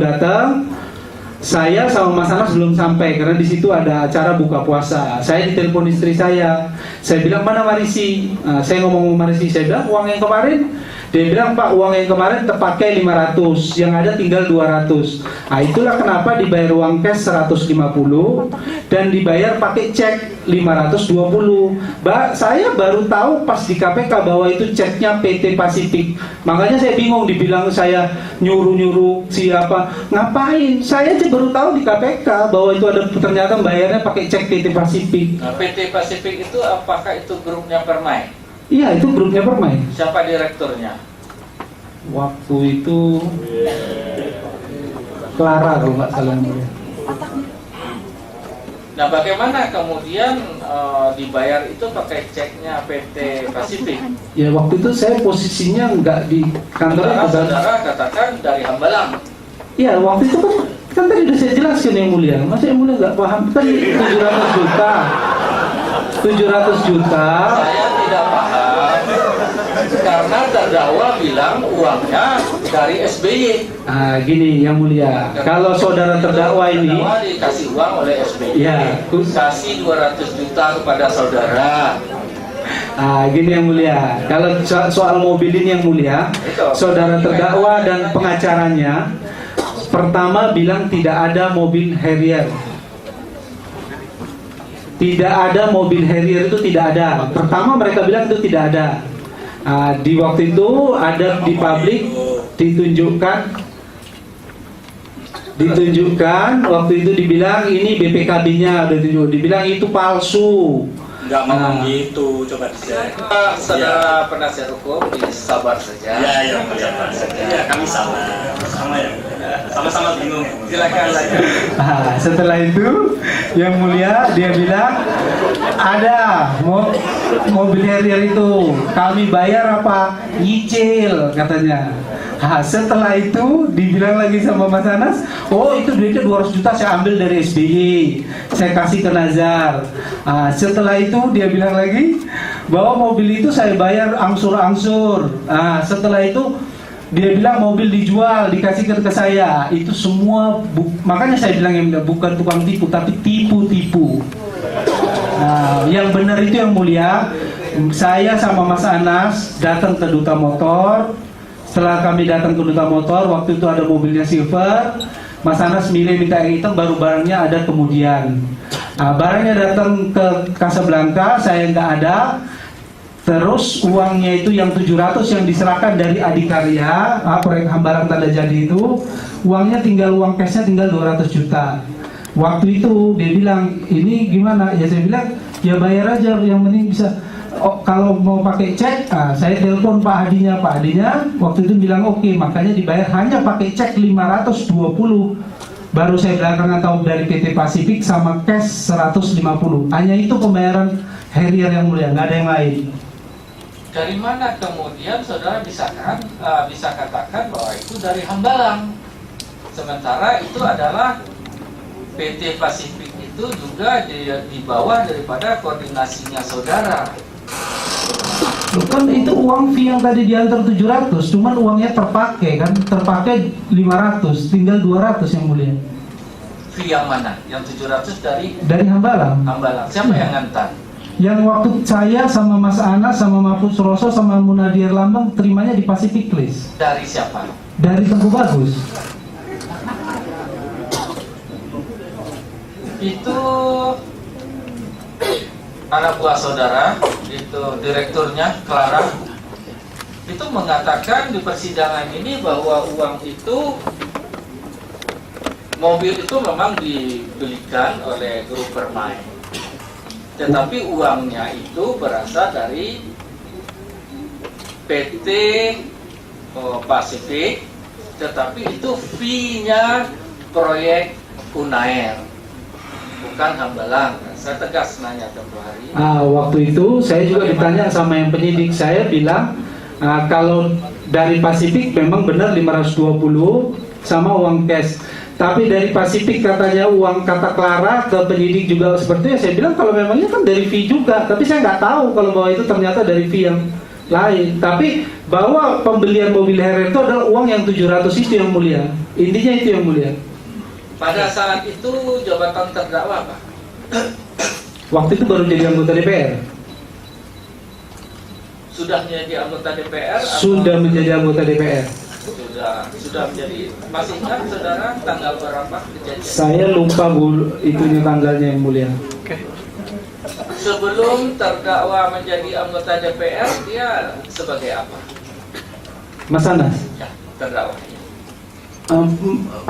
datang. Saya sama Mas Anas belum sampai karena di situ ada acara buka puasa. Saya ditelepon istri saya bilang mana Marisi? Saya ngomong sama Marisi, saya bilang uang yang kemarin. Dia bilang Pak, uang yang kemarin terpakai 500, yang ada tinggal 200. Nah itulah kenapa dibayar uang cash 150 dan dibayar pakai cek 520. Saya baru tahu pas di KPK bahwa itu ceknya PT Pasifik. Makanya saya bingung, dibilang saya nyuruh-nyuruh siapa. Ngapain? Saya aja baru tahu di KPK bahwa itu ada, ternyata bayarnya pakai cek PT Pasifik. Nah, PT Pasifik itu apakah itu grupnya Permai? Iya, itu grupnya Permai. Siapa direkturnya? Waktu itu Clara kalau nggak salah. Nah, bagaimana kemudian dibayar itu pakai ceknya PT Pasifik? Ya waktu itu saya posisinya nggak di kantor. Saudara katakan dari Hambalang. Iya, waktu itu kan tadi udah saya jelaskan yang mulia. Masa yang mulia nggak paham? Kan 700 juta. 700 juta. Saya tidak paham karena terdakwa bilang uangnya dari SBY. Gini yang mulia. Kalau saudara terdakwa ini dikasih uang oleh SBY. Ya, kasih 200 juta kepada saudara. Gini yang mulia. Kalau soal mobil ini yang mulia, saudara terdakwa dan pengacaranya pertama bilang tidak ada mobil Harrier. Tidak ada mobil Harrier, itu tidak ada. Pertama mereka bilang itu tidak ada. Di waktu itu ada di publik ditunjukkan waktu itu dibilang ini BPKB-nya, dibilang itu palsu. Enggak ngomong gitu, coba dicek. Saudara penasihat hukum, sabar saja. Ya, sabar saja. Ya, kami sama ya. Sama-sama bingung. Silakan lagi. Setelah itu yang mulia dia bilang ada mobil Harrier itu kami bayar apa? Nyicil katanya. Setelah itu dibilang lagi sama Mas Anas, oh itu duitnya 200 juta saya ambil dari SBY, saya kasih ke Nazar. Setelah itu dia bilang lagi bahwa mobil itu saya bayar angsur-angsur. Setelah itu dia bilang mobil dijual, dikasihkan ke saya. Itu semua makanya saya bilang yang bukan tukang tipu tapi tipu-tipu. Yang benar itu yang mulia. Saya sama Mas Anas datang ke Duta Motor. Setelah kami datang ke Duta Motor, waktu itu ada mobilnya silver. Mas Anas milih minta yang hitam, baru barangnya ada kemudian. Barangnya datang ke Casablanca, saya nggak ada. Terus uangnya itu yang 700 yang diserahkan dari Adikarya, proyek Hambalang Tanda Jadi itu, uangnya tinggal, uang cashnya tinggal 200 juta. Waktu itu dia bilang, ini gimana? Ya saya bilang, ya bayar aja, yang penting bisa. Kalau mau pakai cek, saya telepon Pak Hadinya. Pak Hadinya waktu itu bilang oke, makanya dibayar hanya pakai cek 520. Baru saya belakangan tahu dari PT Pasifik sama cash 150. Hanya itu pembayaran Harrier yang mulia, nggak ada yang lain. Dari mana kemudian saudara bisa katakan bahwa itu dari Hambalang, sementara itu adalah PT Pasifik itu juga di bawah daripada koordinasinya saudara. Kan itu uang fee yang tadi diantar 700, cuman uangnya terpakai 500, tinggal 200 yang mulia. Fee yang mana? Yang 700 dari Hambalang. Hambalang. Siapa yang ngantar? Yang waktu saya sama Mas Anas sama Mahfud Suroso sama Munadir Lambang terimanya di Pacific Place. Dari siapa? Dari Tengku Bagus. Itu anak buah saudara, itu direkturnya Clara, itu mengatakan di persidangan ini bahwa uang itu, mobil itu memang dibelikan oleh grup Permai, tetapi uangnya itu berasal dari PT Pasifik, tetapi itu fee-nya proyek Unair, bukan Hambalang. Saya tegas nanya tempoh hari. Waktu itu saya juga ditanya sama yang penyidik, saya bilang kalau dari Pasifik memang benar 520 sama uang cash. Tapi dari Pasifik katanya uang kata Clara ke penyidik juga seperti itu. Saya bilang kalau memangnya kan dari fee juga, tapi saya nggak tahu kalau bahwa itu ternyata dari fee yang lain. Tapi bahwa pembelian mobil Harrier itu adalah uang yang 700 itu yang mulia. Intinya itu yang mulia. Pada saat itu jabatan terdakwa apa? Waktu itu baru jadi anggota DPR. Sudah menjadi anggota DPR? Sudah menjadi anggota DPR. Sudah menjadi. Masih ingat saudara tanggal berapa kejadian? Saya lupa itunya tanggalnya yang mulia. Sebelum terdakwa menjadi anggota DPR, dia sebagai apa? Mas Anas, Ya, terdakwa.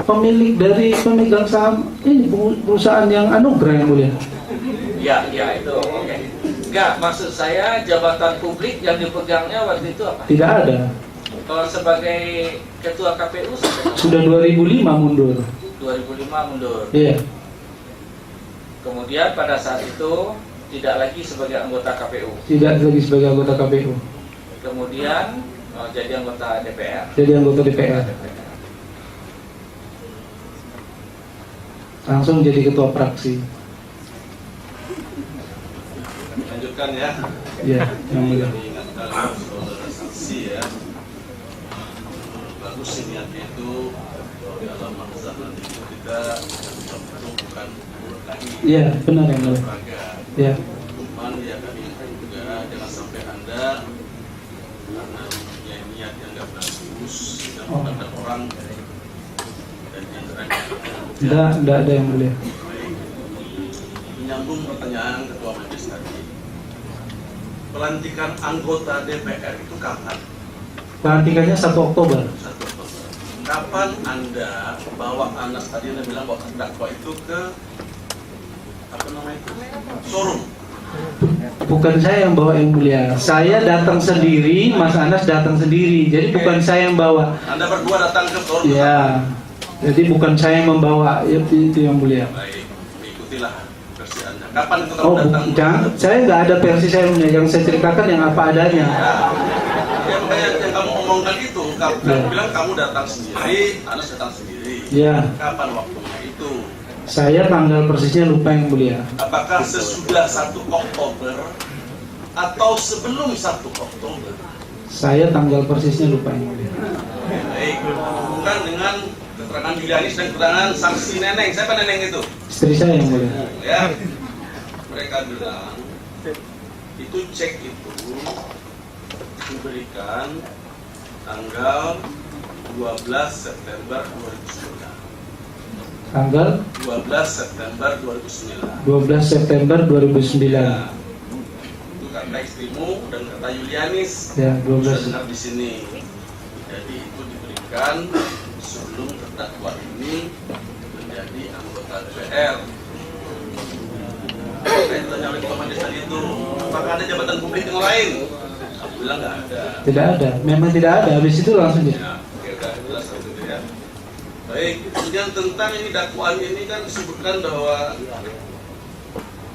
pemilik dari pemegang saham ini perusahaan yang Anugrah yang mulia. Ya, itu. Oke. Enggak, maksud saya jabatan publik yang dipegangnya waktu itu apa? Tidak ada. Kalau sebagai ketua KPU Sudah 2005 mundur. 2005 mundur. Iya. Kemudian pada saat itu tidak lagi sebagai anggota KPU. Tidak lagi sebagai anggota KPU. Kemudian jadi anggota DPR. Jadi anggota DPR. Langsung jadi ketua fraksi. Lanjutkan ya. Iya, yang mulia. Ingatkan saudara saksi ya. Bagus sih niatnya itu dalam masa nanti kita tentu bukan urut lagi. Iya, benar yang mulia. Olahraga. Iya. Cuman ya kami ingatkan juga jangan sampai Anda karena punya niat yang nggak bagus dan ada orang dan yang terakhir. Tidak ada yang mulia. Menyambung pertanyaan Ketua Majelis tadi. Pelantikan anggota DPR itu kapan? Pelantikannya 1 Oktober. 1 Oktober. Kapan Anda bawa Anas tadi Anda bilang bawa terdakwa itu ke apa namanya itu? Showroom. Bukan saya yang bawa yang mulia. Saya datang sendiri, Mas Anas datang sendiri. Jadi bukan saya yang bawa. Anda berdua datang ke showroom. Ya. Jadi bukan saya yang membawa. Itu yang mulia. Baik, ikutilah versi Anda. Kapan itu kamu Oh, datang? jangan. Saya nggak ada versi saya yang mulia. Yang saya ceritakan yang apa adanya. Ya, makanya yang kamu omongkan itu, kamu Ya. bilang kamu datang sendiri, Anas datang sendiri. Ya. Kapan waktunya itu? Saya tanggal persisnya lupa yang mulia. Apakah sesudah 1 Oktober atau sebelum 1 Oktober? Saya tanggal persisnya lupa yang mulia. Baik, hubungan dengan keterangan Julianis dan keterangan saksi Neneng. Siapa Neneng itu? Istri saya yang mulia. Ya, mereka bilang itu cek itu diberikan tanggal 12 September 2009. Tanggal 12 September 2009. 12 September 2009. Ya, itu kata istrimu dan kata Julianis. Ya, Sudah 12. dengar di sini. Jadi itu diberikan sebelum terdakwa ini menjadi anggota DPR. Saya ditanya oleh Ketua Majelis tadi itu, apakah ada jabatan publik yang lain? Aku bilang nggak ada. Tidak ada. Memang tidak ada. Habis itu langsung jadi. Ya, oke, udah jelas itu ya. Baik, kemudian tentang ini dakwaan ini kan disebutkan bahwa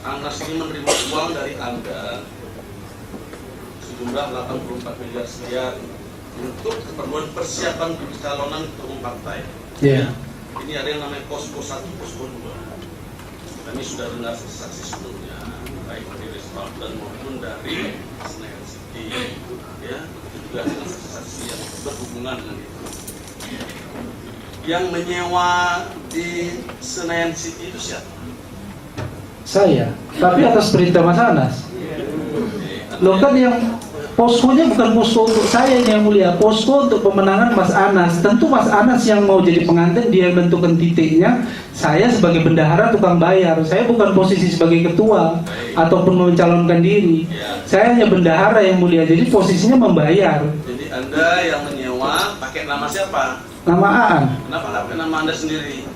Anas ini menerima uang dari Anda sejumlah 84 miliar sekian untuk keperluan persiapan pencalonan ketua partai. Iya. Ini ada yang namanya posko 1, posko 2. Kami sudah dengar saksi sebelumnya, baik dari Resvaldan maupun dari Senayan City. Ya, itu juga dengan saksi-saksi yang berhubungan dengan itu. Yang menyewa di Senayan City itu siapa? Saya. Tapi atas perintah Mas Anas. Loh kan yang poskonya bukan posko untuk saya ini yang mulia, posko untuk pemenangan Mas Anas. Tentu Mas Anas yang mau jadi pengantin, dia yang menentukan titiknya. Saya sebagai bendahara tukang bayar. Saya bukan posisi sebagai ketua ataupun mencalonkan diri. Saya hanya bendahara yang mulia, jadi posisinya membayar. Jadi Anda yang menyewa pakai nama siapa? Nama Aan. Kenapa nggak pakai nama Anda sendiri?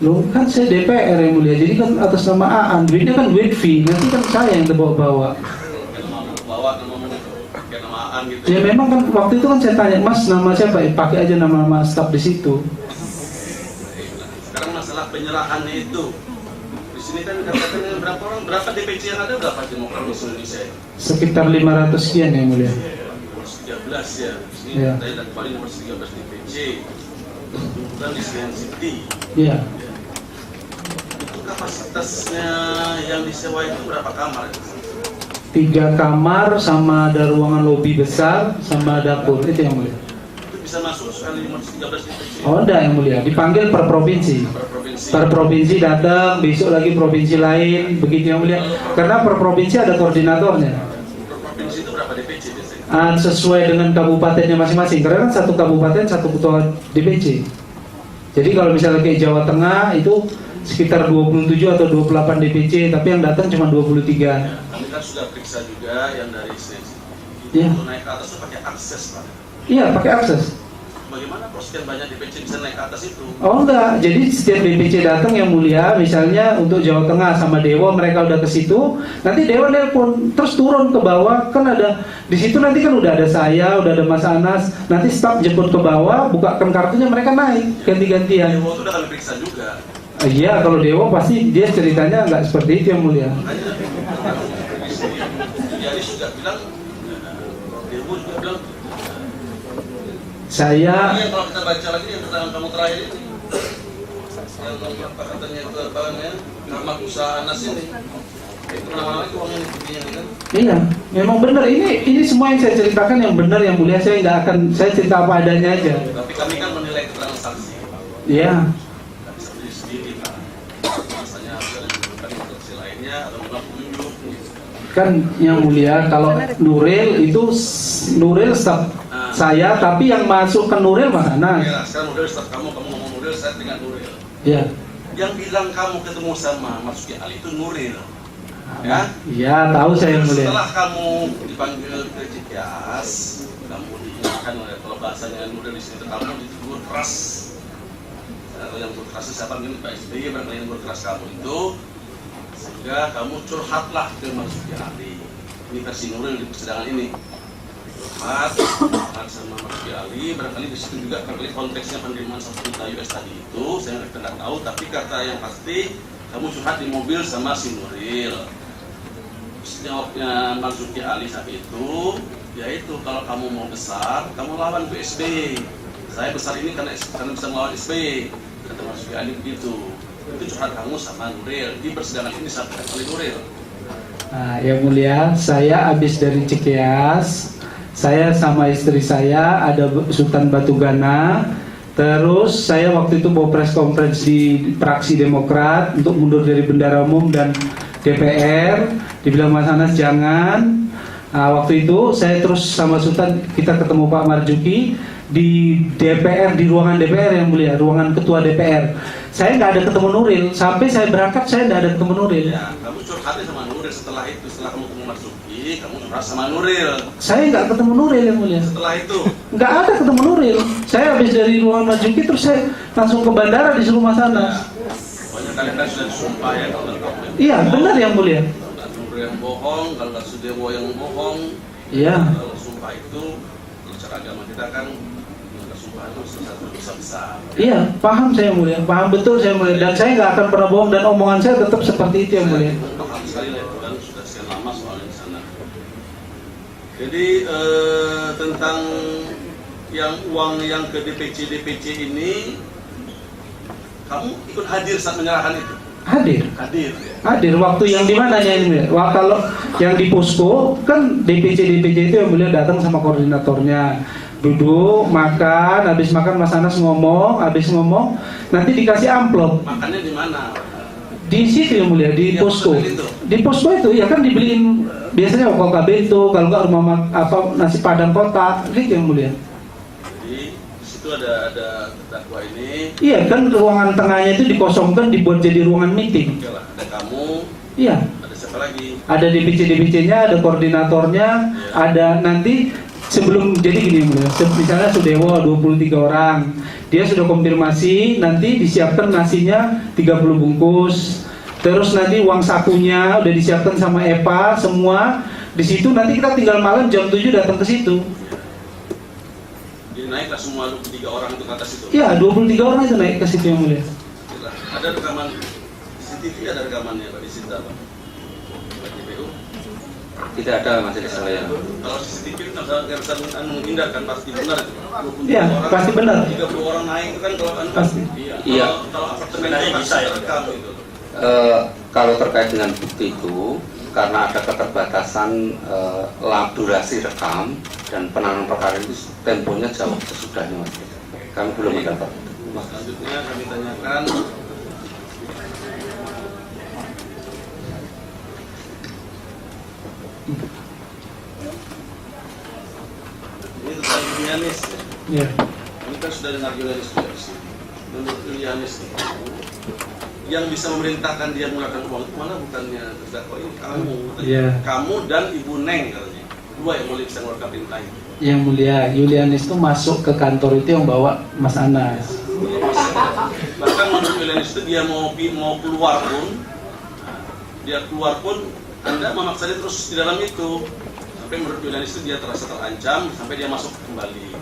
Loh kan saya DPR yang mulia, jadi kan atas nama Aan. Duitnya kan duit fee, nanti kan saya yang terbawa-bawa. Pakai nama bawa nama mana itu? Pakai nama Aan gitu. Ya memang kan waktu itu kan saya tanya, Mas nama siapa? Pakai aja nama-nama staf di situ. Baiklah. Sekarang masalah penyerahannya itu. Di sini kan dikatakan berapa orang, berapa DPC yang ada, berapa Demokrat Indonesia? Sekitar 500 sekian yang mulia. Nomor 13 ya. Di sini Ya. saya dan paling nomor 13 DPC. Kemudian di Senayan City. Iya. Itu kapasitasnya yang disewa itu berapa kamar? 3 kamar sama ada ruangan lobi besar sama dapur, itu yang mulia. Itu bisa masuk sekali 13 DPC. Oh enggak yang mulia, dipanggil per provinsi. Per provinsi. Per provinsi datang, besok lagi provinsi lain, begitu yang mulia. Karena per provinsi ada koordinatornya. Per provinsi itu berapa DPC biasanya? Sesuai dengan kabupatennya masing-masing. Karena kan satu kabupaten satu ketua DPC. Jadi kalau misalnya kayak Jawa Tengah itu sekitar 27 atau 28 DPC, tapi yang datang cuma 23. Kami kan sudah periksa juga yang dari Senayan City. Iya. Untuk naik ke atas itu pakai akses, Pak. Iya, pakai akses. Bagaimana kok sekian banyak DPC bisa naik ke atas itu? Oh enggak, jadi setiap DPC datang yang mulia, misalnya untuk Jawa Tengah sama Dewa mereka udah ke situ, nanti Dewa nelpon terus turun ke bawah, kan ada di situ nanti kan udah ada saya, udah ada Mas Anas, nanti staf jemput ke bawah, bukakan kartunya mereka naik ganti-gantian. Dewa itu udah kami periksa juga. Iya, kalau Dewa pasti dia ceritanya nggak seperti itu yang mulia. Makanya jadi sudah bilang, Dewa juga bilang. Saya Ini kalau kita baca lagi yang keterangan kamu terakhir ini, yang apa katanya itu apa namanya, nama usaha Anas ini, itu nama-nama itu uangnya dibuktinya kan? iya, memang benar. Ini semua yang saya ceritakan yang benar yang mulia. Saya nggak akan saya cerita apa adanya aja. Tapi kami kan menilai keterangan saksi. Iya. Nggak bisa sendiri kan. Rasanya harus ada diberikan saksi lainnya atau menolak petunjuk. Kan yang mulia kalau Nuril itu Nuril staf saya, tapi yang masuk ke Nuril Mas Anas. Oke lah, sekarang Nuril staf kamu ngomong Nuril, saya tinggal Nuril. Iya. Yang bilang kamu ketemu sama Marzuki Ali itu Nuril. Ya? Iya, tahu saya yang mulia. Setelah kamu dipanggil ke Cikeas, kamu diingatkan oleh, kalau bahasanya Nuril di sini kamu ditegur keras. Atau yang tegur keras itu siapa? Mungkin Pak SBY barangkali yang tegur keras kamu itu, sehingga kamu curhatlah ke Marzuki Ali. Ini versi Nuril di persidangan ini. Curhat sama Marzuki Ali, barangkali di situ juga barangkali konteksnya penerimaan 1 juta US tadi itu, saya tidak tahu. Tapi kata yang pasti, kamu curhat di mobil sama si Nuril. Jawabnya Marzuki Ali saat itu, yaitu kalau kamu mau besar, kamu lawan PSB. Saya besar ini karena bisa melawan SBY. Kata Marzuki Ali begitu. Itu curhat kamu sama Nuril. Di persidangan ini disampaikan oleh Nuril. Nah, yang mulia, saya habis dari Cikeas, saya sama istri saya ada Sultan Batugana. Terus saya waktu itu bawa press conference di fraksi Demokrat untuk mundur dari bendara umum dan DPR. Dibilang Mas Anas jangan. Nah, waktu itu saya terus sama Sultan kita ketemu Pak Marzuki di DPR, di ruangan DPR yang mulia, ruangan ketua DPR. Saya nggak ada ketemu Nuril, sampai saya berangkat saya nggak ada ketemu Nuril. Ya, kamu curhatnya sama Nuril setelah itu, setelah kamu ketemu Marzuki, kamu curhat sama Nuril. Saya nggak ketemu Nuril yang mulia. Setelah itu, Nggak ada ketemu Nuril. Saya habis dari ruangan Marzuki terus saya langsung ke bandara disuruh Mas Anas. banyak kali kan sudah disumpah ya kalau kamu yang Iya benar yang mulia. kalau Nuril yang bohong, kalau nggak Sudewo yang bohong. Iya. Kalau sumpah itu, kalau cara agama kita kan sumpah itu satu dosa besar. Iya, paham saya yang mulia, paham betul saya yang mulia, dan saya nggak akan pernah bohong dan omongan saya tetap seperti itu yang mulia. Paham sekali lah itu kan sudah sekian lama soalnya di sana. Jadi tentang yang uang yang ke DPC ini, kamu ikut hadir saat menyerahkan itu? Hadir. Hadir ya. Hadir waktu yang di mananya ini mulia. Wah, kalau yang di posko kan DPC itu yang mulia datang sama koordinatornya. Duduk, makan, habis makan Mas Anas ngomong, habis ngomong nanti dikasih amplop. Makannya di mana? Di situ yang mulia, di Yang posko. pesan itu? Di posko itu ya kan dibeliin biasanya Coca Bento, kalau nggak rumah nasi padang kotak, gitu yang mulia. Jadi di situ ada terdakwa ini. Iya kan ruangan tengahnya itu dikosongkan dibuat jadi ruangan meeting. Oke lah, ada kamu, Iya. ada siapa lagi? Ada DPC-nya, ada koordinatornya, ada nanti sebelum jadi gini misalnya Sudewo 23 orang, dia sudah konfirmasi nanti disiapkan nasinya 30 bungkus, terus nanti uang sakunya udah disiapkan sama Eva semua di situ, nanti kita tinggal malam jam 7 datang ke situ. Jadi naiklah semua 23 orang itu ke atas itu. Iya 23 orang itu naik ke situ yang mulia. Gila. Ada rekaman CCTV, ada rekamannya Pak di Sinta Pak? Pak JPU? Tidak ada majelis saya. Kalau CCTV itu nggak bisa menghindarkan, pasti benar itu. 22 Iya, orang, pasti benar. 30 orang naik itu kan kalau Pasti. Iya. Kalau apartemen itu bisa ya rekam itu. Kalau terkait dengan bukti itu, karena ada keterbatasan durasi rekam dan penanganan perkara itu temponya jauh sesudahnya, Mas. Kami belum mendapat. Selanjutnya kami tanyakan ini tentang Julianis ya. Ya. Ini kan sudah dengar Julianis juga di sini. Menurut Julianis itu, yang bisa memerintahkan dia menggunakan uang itu mana bukannya terdakwa ini, kamu. Iya. Kamu dan Ibu Neng katanya. Dua yang boleh bisa mengeluarkan perintah itu. Yang mulia, Julianis itu masuk ke kantor itu yang bawa Mas Anas. Bahkan menurut Julianis itu dia mau keluar pun, dia keluar pun Anda memaksa dia terus di dalam itu. Sampai menurut Julianis itu dia terasa terancam sampai dia masuk kembali.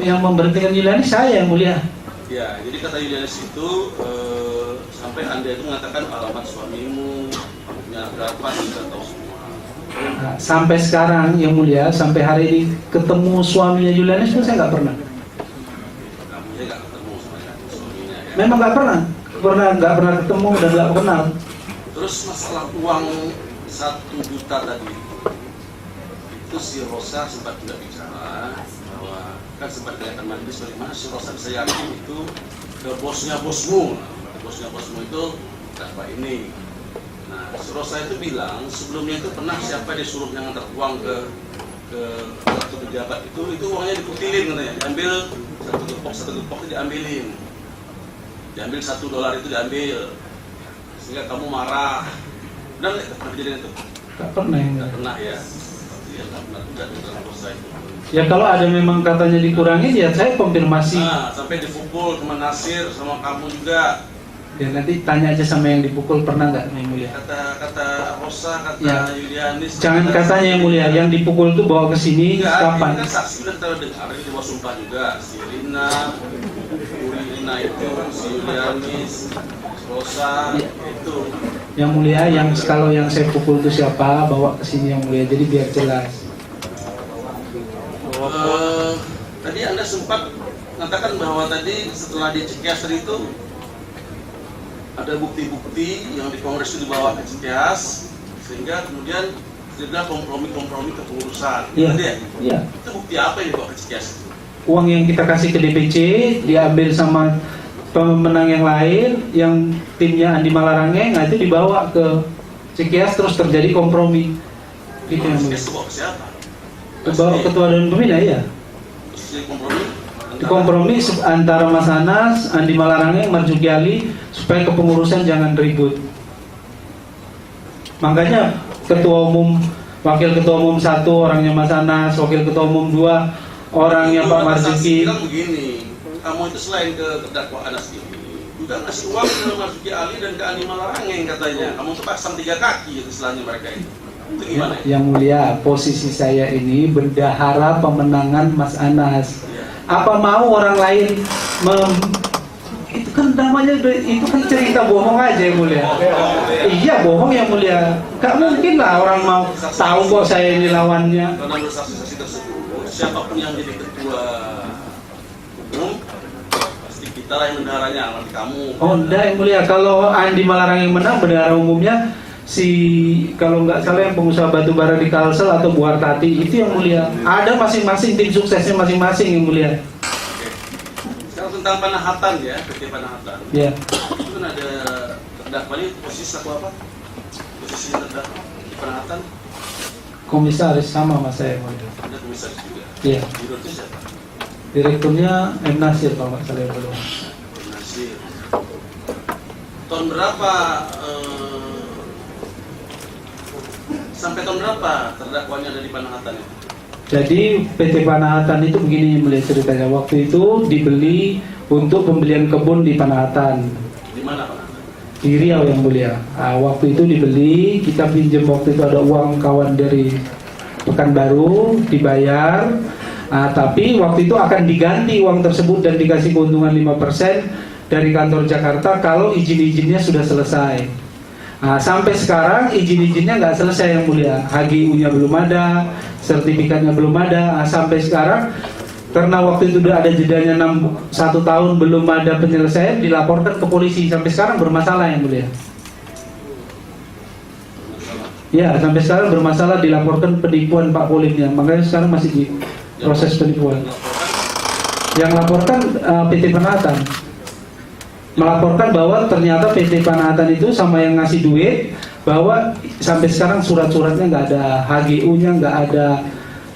Yang memberhentikan Julianis saya yang mulia. Ya, jadi kata Julianis itu sampai Anda itu mengatakan alamat suamimu, punya berapa sudah tahu semua. Nah, sampai sekarang yang mulia, sampai hari ini ketemu suaminya Julianis pun saya nggak pernah. Kamu ya nggak ketemu sama suaminya ya. Memang nggak nggak pernah ketemu dan nggak kenal. Terus masalah uang 1 juta tadi, itu si Rosa sempat juga bicara bahwa kan sempat kelihatan manis bagaimana si Rosa bisa yakin itu ke bosnya bosmu itu berapa ini. Nah, si Rosa itu bilang sebelumnya itu pernah siapa disuruh yang ngantar uang ke satu pejabat itu uangnya dikutilin katanya, diambil satu gepok itu diambil $1 itu diambil sehingga kamu marah. Benar nggak pernah kejadian itu? Nggak pernah yang Nggak pernah ya. Iya nggak pernah juga di dalam Rosa itu. Ya kalau ada memang katanya dikurangi ya saya konfirmasi. Nah, sampai dipukul sama Nasir sama kamu juga. Ya nanti tanya aja sama yang dipukul pernah nggak yang mulia. Kata Rosa, kata Ya. Julianis. Jangan katanya yang mulia, yang dipukul itu bawa ke sini kapan? Ini kan saksi udah kita dengar di bawah sumpah juga. Si Rina itu, si Julianis, Rosa Ya. itu. Yang mulia, kalau yang saya pukul itu siapa, bawa ke sini yang mulia. Jadi biar jelas. Tadi Anda sempat mengatakan bahwa tadi setelah di Cikeas itu ada bukti-bukti yang di Kongres itu dibawa ke Cikeas sehingga kemudian terjadi kompromi kepengurusan. Iya. Betul ya? Iya. Itu bukti apa yang dibawa ke Cikeas? Uang yang kita kasih ke DPC diambil sama pemenang yang lain, yang timnya Andi Malarangeng, nah itu dibawa ke Cikeas terus terjadi kompromi. Gitu yang mulia. Cikeas itu bawa ke siapa? Ketua Dewan Pembina ya. Terus jadi kompromi? Kompromi antara Mas Anas, Andi Malarangeng, Marzuki Ali supaya kepengurusan jangan ribut. Makanya ketua umum, wakil ketua umum 1 orangnya Mas Anas, wakil ketua umum 2 orangnya Pak Marzuki. Bilang begini, kamu itu selain ke terdakwa Anas ini juga ngasih uang ke Marzuki Ali dan ke Andi Malarangeng katanya. Kamu tuh pasang 3 kaki itu istilahnya mereka itu. Itu gimana? Yang mulia, posisi saya ini bendahara pemenangan Mas Anas. Apa mau orang lain itu kan namanya itu kan cerita bohong aja yang mulia. Iya bohong yang mulia. Gak mungkin lah orang mau tahu kok saya ini lawannya. Karena menurut saksi-saksi tersebut, siapapun yang jadi ketua umum pasti kita lah yang bendaharanya, nanti kamu. Oh enggak yang mulia, kalau Andi Malarangeng yang menang bendahara umumnya kalau nggak salah yang pengusaha batubara di Kalsel atau Bu Hartati itu yang mulia. Ada masing-masing tim suksesnya masing-masing yang mulia. Sekarang tentang Panahatan ya, PT Panahatan. Ya. Itu kan ada terdakwa ini posisi aku apa? Posisi terdakwa di Panahatan Komisaris sama mas saya yang mulia. ada komisaris juga. Iya. Direkturnya siapa? Direkturnya M. Nasir kalau nggak salah yang mulia. Nasir. Tahun berapa? Sampai tahun berapa terdakwanya ada di Panahatan itu? Jadi PT Panahatan itu begini mulai ceritanya. Waktu itu dibeli untuk pembelian kebun di Panahatan. Di mana Panahatan? Di Riau yang mulia. Waktu itu dibeli, kita pinjam waktu itu ada uang kawan dari Pekanbaru dibayar. Tapi waktu itu akan diganti uang tersebut dan dikasih keuntungan 5% dari kantor Jakarta kalau izin-izinnya sudah selesai. Sampai sekarang izin-izinnya nggak selesai yang mulia. HGU-nya belum ada, sertifikatnya belum ada. Sampai sekarang karena waktu itu udah ada jedanya 1 tahun belum ada penyelesaian, dilaporkan ke polisi. Sampai sekarang bermasalah yang mulia. Ya, sampai sekarang bermasalah, dilaporkan penipuan Pak Polimnya, makanya sekarang masih di proses penipuan. Yang laporkan PT Panatan melaporkan bahwa ternyata PT Panatan itu sama yang ngasih duit, bahwa sampai sekarang surat-suratnya nggak ada, HGU-nya nggak ada,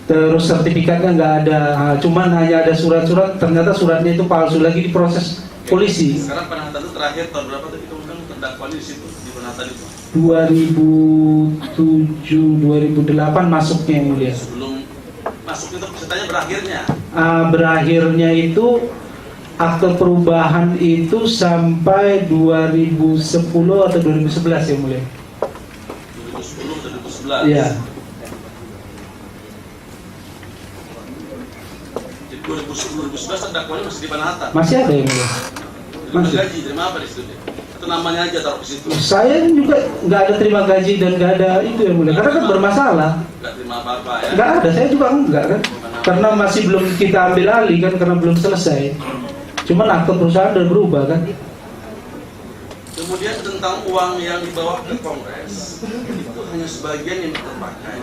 terus sertifikatnya nggak ada, cuman hanya ada surat-surat, ternyata suratnya itu palsu, lagi diproses polisi. Sekarang Panatan itu terakhir tahun berapa tadi kamu kan terdakwa di situ di Panatan itu? 2007-2008 masuknya yang mulia. Sebelum masuk itu ceritanya berakhirnya. Berakhirnya itu akte perubahan itu sampai 2010 atau 2011 yang mulia. 2010 atau 2011. Iya. Jadi 2010-2011 terdakwanya masih di Panatan. Masih ada yang mulia. Terima Masih. gaji, terima apa di situ? Itu namanya aja taruh di situ. Saya juga nggak ada terima gaji dan nggak ada itu yang mulia, karena kan bermasalah. Nggak terima apa-apa ya. Nggak ada, saya juga enggak kan, karena masih belum kita ambil alih kan, karena belum selesai. Cuman akte perusahaan udah berubah kan. Kemudian tentang uang yang dibawa ke Kongres, itu hanya sebagian yang terpakai.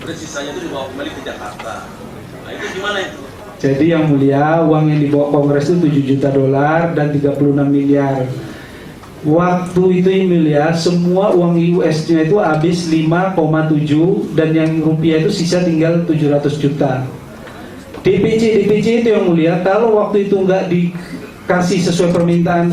Terus sisanya itu dibawa kembali ke Jakarta. Nah itu gimana itu? Jadi yang mulia, uang yang dibawa Kongres itu 7 juta dolar dan 36 miliar. Waktu itu yang mulia, semua uang US-nya itu habis 5,7 dan yang rupiah itu sisa tinggal 700 juta. DPC itu yang mulia, kalau waktu itu nggak dikasih sesuai permintaan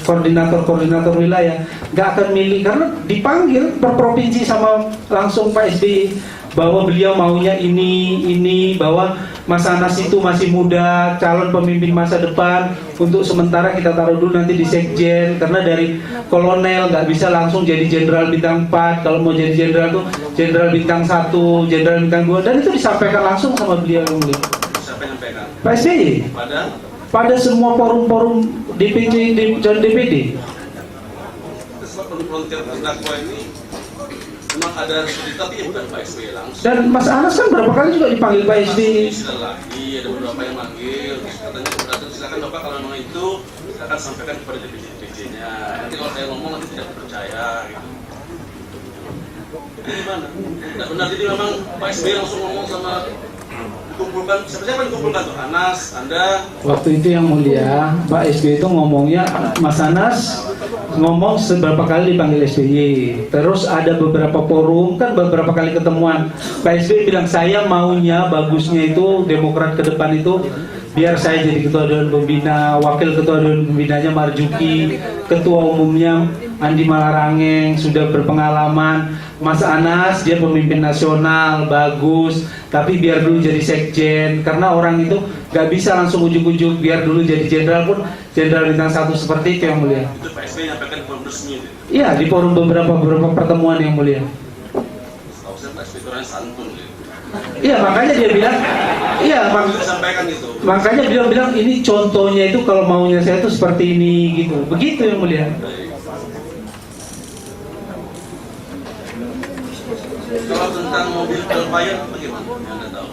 koordinator wilayah, nggak akan milih, karena dipanggil per provinsi sama langsung Pak SBY bahwa beliau maunya ini, bahwa Mas Anas itu masih muda, calon pemimpin masa depan, untuk sementara kita taruh dulu nanti di sekjen, karena dari kolonel nggak bisa langsung jadi jenderal bintang 4, kalau mau jadi jenderal tuh jenderal bintang 1, jenderal bintang 2, dan itu disampaikan langsung sama beliau yang mulia. Siapa yang menyampaikan? Pak SBY pada semua forum-forum DPC dan DPD. Sebab volunteer terdakwa ini memang ada seperti, tapi bukan Pak SBY langsung. Dan Mas Anas kan berapa kali juga dipanggil Pak SBY. Silakan lagi, ada beberapa yang manggil, terus katanya keberatan, silakan Bapak kalau memang itu silakan sampaikan kepada DPC-nya. Nanti kalau saya ngomong nanti tidak percaya gitu. Ini gimana? Tidak benar, jadi memang Pak SBY langsung ngomong sama dikumpulkan, siapa yang dikumpulkan tuh? Anas, Anda? Waktu itu yang mulia, Pak SBY itu ngomongnya, Mas Anas ngomong seberapa kali dipanggil SBY. Terus ada beberapa forum, kan beberapa kali ketemuan. Pak SBY bilang, saya maunya bagusnya itu Demokrat ke depan itu biar saya jadi ketua dewan pembina, wakil ketua dewan pembinanya Marjuki, ketua umumnya Andi Malarangeng, sudah berpengalaman. Mas Anas dia pemimpin nasional, bagus, tapi biar dulu jadi sekjen, karena orang itu gak bisa langsung ujuk-ujuk, biar dulu jadi jenderal pun jenderal bintang 1 seperti itu yang mulia. Itu Pak SBY nyampaikan di forum resmi itu. Iya, di forum beberapa pertemuan yang mulia. Setahu saya Pak SBY itu orangnya santun gitu. Iya, makanya dia bilang, iya, Itu disampaikan gitu. makanya beliau bilang ini contohnya itu kalau maunya saya itu seperti ini gitu, begitu yang mulia. Baik. Kalau tentang mobil Velfire bagaimana? Anda tahu?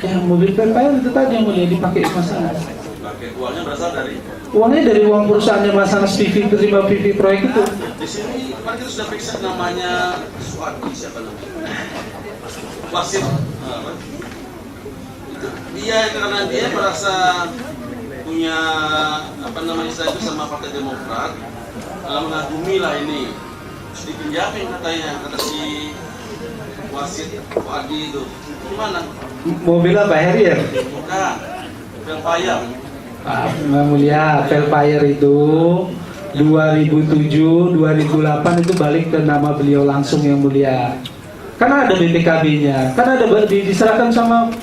Ya, mobil Velfire itu tadi yang mulia dipakai Mas Anas. Pakai uangnya berasal dari Uangnya dari uang perusahaannya Mas Anas PV, terima PV proyek itu. di sini. Kemarin kita sudah periksa namanya Suadi, siapa namanya? Wasit. Apa? Itu dia karena dia merasa punya apa namanya istilah itu sama Partai Demokrat, mengagumi lah ini. Dipinjamin katanya, kata si Wasit Suadi itu. Gimana? Mobil apa, Harrier? Bukan. Velfire. Yang mulia, Velfire itu 2007, 2008 itu balik ke nama beliau langsung yang mulia. Karena ada BPKB-nya, karena ada diserahkan sama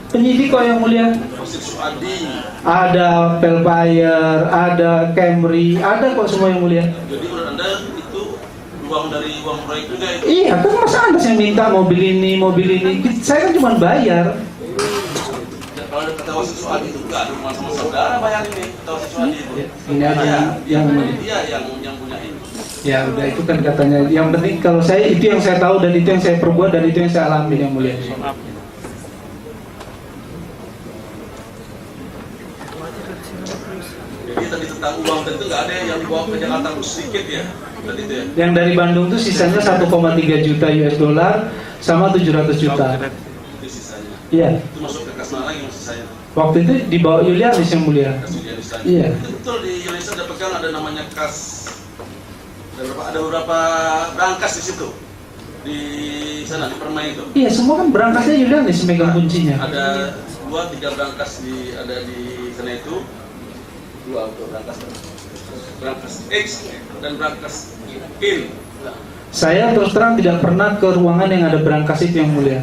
penyidik kok yang mulia. Wasit Suadi. Ada Velfire, ada Camry, ada kok semua yang mulia. Jadi menurut Anda itu uang dari uang proyek juga itu? Iya, kan Mas Anas yang minta mobil ini. Saya kan cuma bayar. Dan kalau ada kata Wasit Suadi itu enggak ada hubungan sama saudara bayar ini kata Wasit Suadi itu. Ini ada yang Dia yang punya ini. ya udah itu kan katanya. Yang penting kalau saya itu yang saya tahu dan itu yang saya perbuat dan itu yang saya alami yang mulia. Jadi tadi tentang uang konten itu nggak ada yang dibawa ke Jakarta sedikit ya, berarti itu ya. Yang dari Bandung tuh sisanya 1,3 juta US dollar sama 700 juta. Itu sisanya. Iya. Itu masuk ke kas mana lagi mas sisanya? Waktu itu dibawa Yulianis yang mulia. Kas Julianis tadi. Iya. Itu betul di Indonesia ada pegang ada namanya kas. Ada beberapa brankas di situ. Di sana di Permai itu. Iya, semua kan berangkasnya Yulianis megang kuncinya. Ada 2-3 brankas ada di sana itu. 2 untuk brankas X dan brankas IN. Saya terus terang tidak pernah ke ruangan yang ada berangkas itu yang mulia.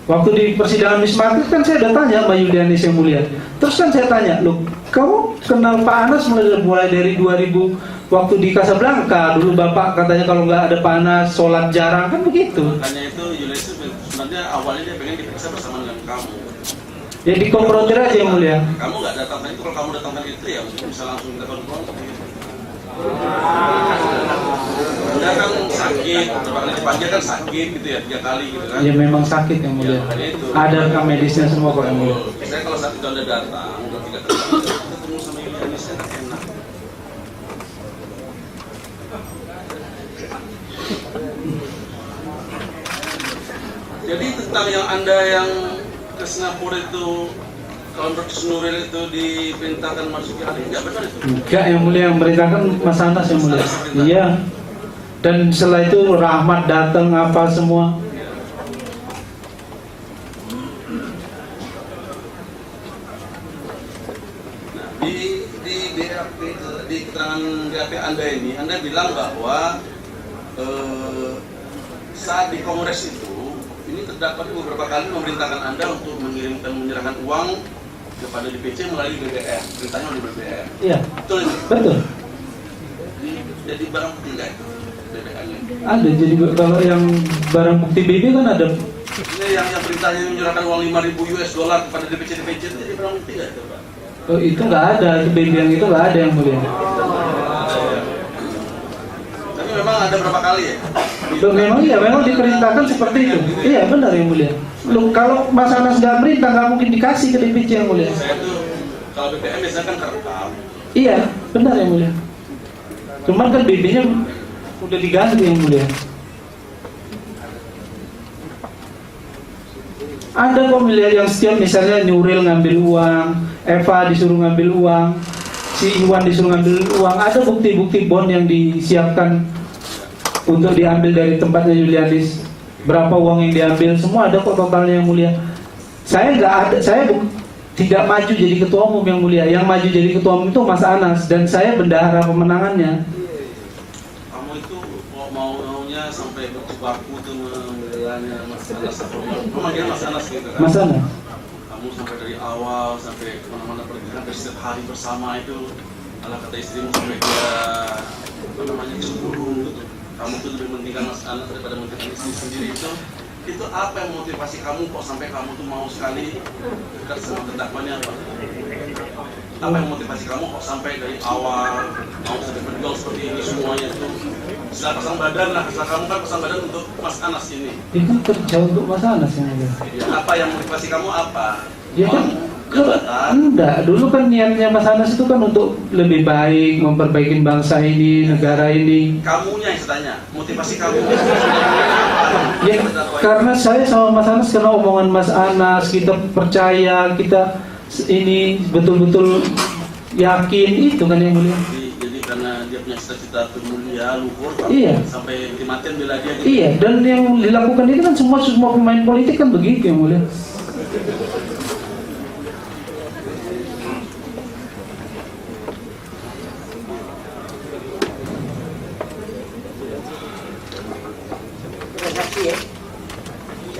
Waktu di persidangan Wisma Atlet kan saya udah tanya Mbak Yulianis yang mulia. Terus kan saya tanya, loh kamu kenal Pak Anas mulai dari 2000 waktu di Casablanca, dulu Bapak katanya kalau nggak ada Pak Anas sholat jarang, kan begitu. Makanya itu Yulianis itu sebenarnya awalnya dia pengen diperiksa bersama dengan kamu. Ya dikonfrontir aja yang mulia. Kamu nggak datang itu, kalau kamu datangkan itu ya mungkin bisa langsung kita konfrontir. Anda kan sakit, berapa kali dipanggil kan sakit gitu ya, 3 kali gitu kan. Ya memang sakit yang mulia. Ada rekam medisnya semua kok yang mulia. Saya kalau sakit udah datang, udah 3 kali ketemu sama Yulianis kan enak. Jadi tentang yang Anda yang ke Singapura itu, kalau menurut Nuril itu diperintahkan masuk ke hari, nggak benar itu? Enggak yang mulia, yang merintahkan Mas Anas yang mulia. Iya. Dan setelah itu Rahmat datang apa semua. Nah, di keterangan BAP Anda ini, Anda bilang bahwa saat di Kongres itu, ini terdakwa beberapa kali memerintahkan Anda untuk menyerahkan uang kepada DPC melalui BBM, perintahnya melalui BBM. Iya. Betul ini? Betul. Jadi barang bukti nggak itu BBM-nya? Ada. Jadi kalau yang barang bukti BB kan ada. Ini yang perintahnya menyerahkan uang 5.000 US dollar kepada DPC itu jadi barang bukti nggak itu, Pak? Oh, itu nggak ada. Itu BB yang itu nggak ada yang mulia. Tapi memang ada berapa kali ya? Loh, memang diperintahkan seperti itu. Iya benar yang mulia. Loh, kalau Mas Anas nggak perintah nggak mungkin dikasih ke DPC yang mulia. Saya tuh kalau BBM biasanya kan kerekam. Iya benar yang mulia. Cuman kan BB-nya udah diganti yang mulia. Ada kok mulia yang setiap misalnya Nuril ngambil uang, Eva disuruh ngambil uang, si Iwan disuruh ngambil uang. Ada bukti-bukti bond yang disiapkan untuk diambil dari tempatnya Yulianis. Berapa uang yang diambil, semua ada kok totalnya yang mulia. Saya nggak ada, tidak maju jadi ketua umum yang mulia. Yang maju jadi ketua umum itu Mas Anas dan saya bendahara pemenangannya. Kamu itu maunya sampai berjibaku tuh membelanya Mas Anas, memanggil Mas Anas gitu kan? Mas Anas. Kamu sampai dari awal sampai kemana-mana pergi, hampir setiap hari bersama itu, ala kata istrimu sampai dia cemburu gitu. Kamu tuh lebih mementingkan Mas Anas daripada mementingkan istri sendiri itu apa yang motivasi kamu kok sampai kamu tuh mau sekali dekat sama terdakwaannya apa? Apa yang motivasi kamu kok sampai dari awal mau sampai berjuang seperti ini semuanya tuh? Setelah pasang badan lah, setelah kamu kan pasang badan untuk Mas Anas ini. Itu kerja untuk Mas Anas yang mulia. Ya, apa yang motivasi kamu apa? Ya kan, enggak, dulu kan niatnya Mas Anas itu kan untuk lebih baik, memperbaiki bangsa ini, negara ini. Kamunya yang saya tanya, motivasi kamu. Ya, karena saya sama Mas Anas karena omongan Mas Anas, kita percaya, kita ini betul-betul yakin itu kan yang mulia. Jadi karena dia punya cita-cita mulia, luhur, iya. Sampai kematian bela dia. Gitu. Iya, dan yang dilakukan itu kan semua pemain politik kan begitu yang mulia.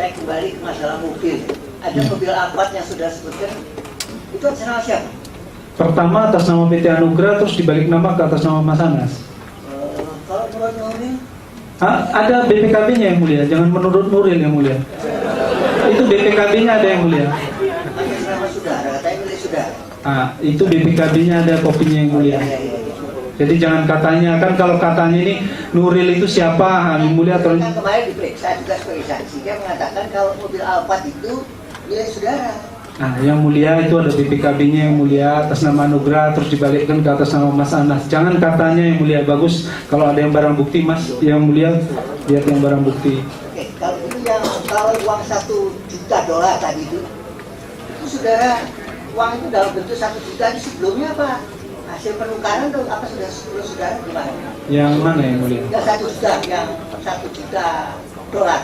Saya kembali ke masalah mobil. Ada mobil Alphard yang sudah sebutkan, itu atas nama siapa? Pertama atas nama PT Anugrah, terus dibalik nama ke atas nama Mas Anas. Kalau menurut Nuril? Ada BPKB-nya yang mulia, jangan menurut Nuril yang mulia. Itu BPKB-nya ada yang mulia. Atas nama saudara, katanya milik saudara. Itu BPKB-nya ada kopinya yang mulia. Jadi jangan katanya, kan kalau katanya ini Nuril itu siapa, yang mulia atau... Kan kemarin diperiksa juga sebagai saksi, dia mengatakan kalau mobil Alphard itu milik saudara. Nah, yang mulia itu ada BPKB-nya yang mulia atas nama Anugrah, terus dibalikkan ke atas nama Mas Anas. Jangan katanya yang mulia, bagus kalau ada yang barang bukti Mas, yang mulia lihat yang barang bukti. Oke, kalau itu kalau uang 1 juta dolar tadi itu saudara, uang itu dalam bentuk 1 juta itu sebelumnya apa? Hasil penukaran atau apa saudara gimana? Yang mana yang mulia? Yang 1 juta, yang 1 juta dolar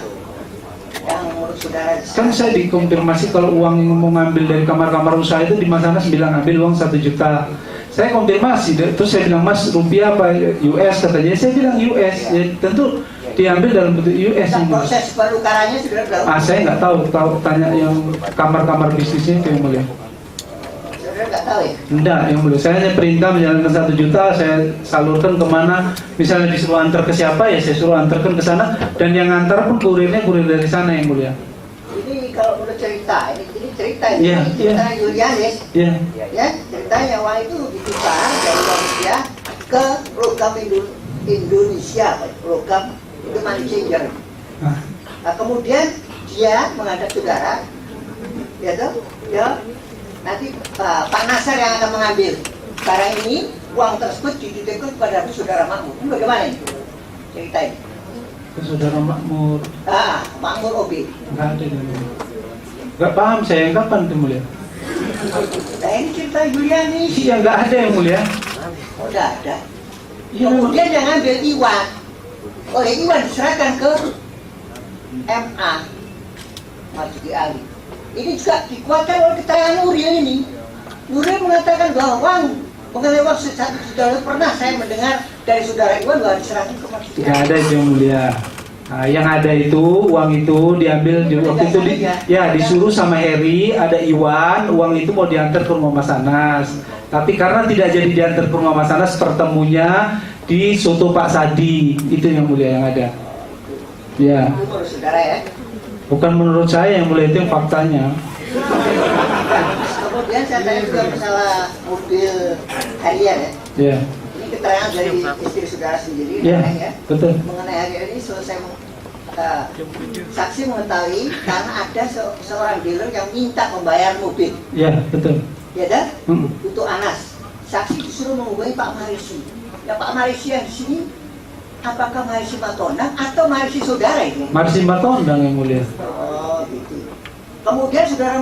yang menurut saudara. Kan saya dikonfirmasi kalau uang yang mau ngambil dari kamar-kamar usaha itu di Mas Anas bilang ambil uang 1 juta. Saya konfirmasi, terus saya bilang Mas rupiah apa US katanya. Saya bilang US, ya tentu diambil dalam bentuk US. Nah, proses penukarannya saudara berapa? Saya nggak tahu tanya yang kamar-kamar bisnisnya itu yang mulia. Saudara nggak tahu ya? Enggak, yang mulia. Saya hanya perintah menjalankan 1 juta, saya salurkan kemana. Misalnya disuruh antar ke siapa ya saya suruh antarkan ke sana. Dan yang antar pun kurirnya kurir dari sana yang mulia. Ini kalau menurut cerita, ini cerita ini Iya, cerita Julianis. Iya. Ya, ceritanya uang itu ditukar dari Indonesia ke logam Indonesia, logam itu money changer. Ah. Nah, kemudian dia menghadap saudara, ya toh, ya nanti Pak Nasar yang akan mengambil barang ini, uang tersebut dititipkan kepada saudara Makmur. Ini bagaimana ini? Cerita ini. Saudara Makmur. Makmur OB. Enggak ada yang mulia. Enggak paham saya yang kapan itu mulia. Nah ini cerita Julianis. Iya enggak ada yang mulia. Oh, udah ada. Iya, Kemudian yang ngambil Iwan. Oleh Iwan diserahkan ke MA Marzuki Ali. Ini juga dikuatkan oleh keterangan Nuril ini. Nuril mengatakan bahwa uang mengenai uang 1 juta pernah saya mendengar dari saudara Iwan bahwa diserahkan ke Marzuki Enggak Ali. ada itu yang mulia. Nah, yang ada itu uang itu diambil waktu itu disuruh sama Heri, ada Iwan, uang itu mau diantar ke rumah Mas Anas. Tapi karena tidak jadi diantar ke rumah Mas Anas, pertemunya di Soto Pak Sadi, itu yang mulia yang ada. Ya, Itu menurut saudara ya. bukan menurut saya yang mulia, itu yang faktanya. Kemudian saya tanya juga masalah mobil harian ya. Ya, Ini keterangan dari istri saudara sendiri ya, ya. betul. Mengenai harian ini selesai saksi mengetahui karena ada seorang dealer yang minta membayar mobil. Ya, betul. Ya dah, Hmm. untuk Anas. Saksi disuruh menghubungi Pak Marisi. Ya Pak Marisi yang di sini, apakah Marisi Matondang atau Marisi saudara ini? Marsi Matondang yang mulia. Oh gitu. Kemudian saudara